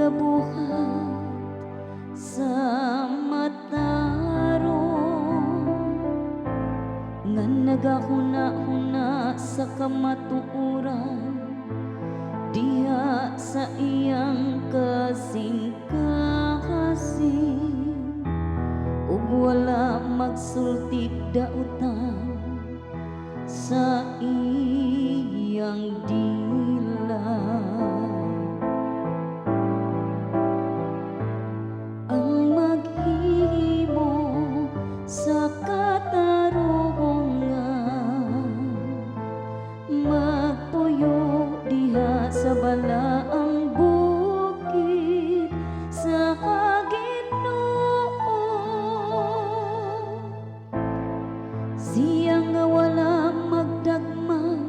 nagabuhat sa matarong nga nagahuna-huna sa kamatuoran diha sa iyang kasing-kasing ug wala magsulti dautan sa iyang dila. Ang maghimo sa katarungan magpuyo diha sa balaang bukid sa Ginoo. Siya nga wala magdagman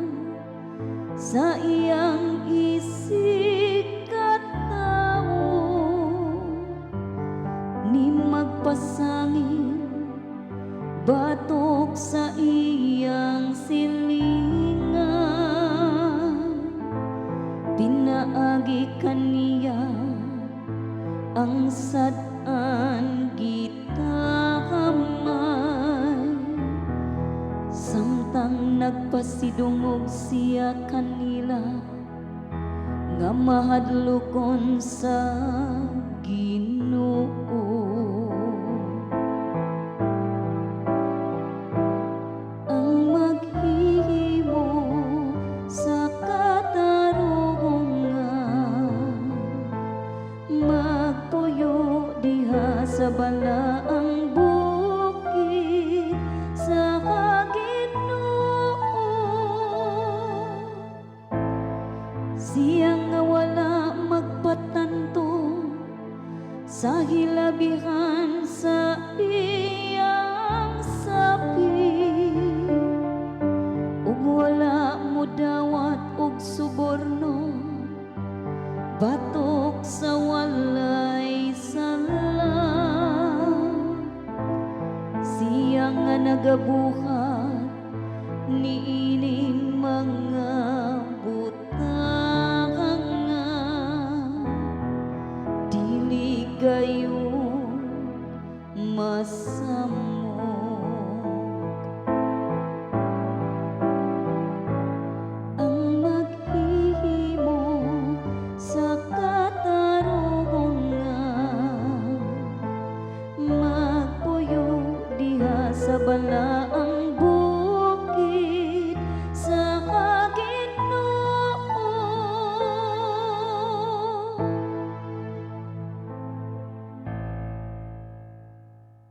sa iyang isig katawo ni magpasangin batok sa iyang silingan. Pinaagi kaniya ang sad-an gitahamay samtang nagpasidungog siya kanila nga mahadlokon sa Ginoo. Ang maghimo sa katarungan magpuyo diha sa balaang bukid sa Ginoo. Siya nga wala magpatanto sa hilabihan sa iyang sapi ug wala mo dawat og suborno batok sa walay sala. Siya nga nagabuhat niining mga butang nga dili gayon masamok. Ang maghihimo sa katarungan magpuyo diha sa balaang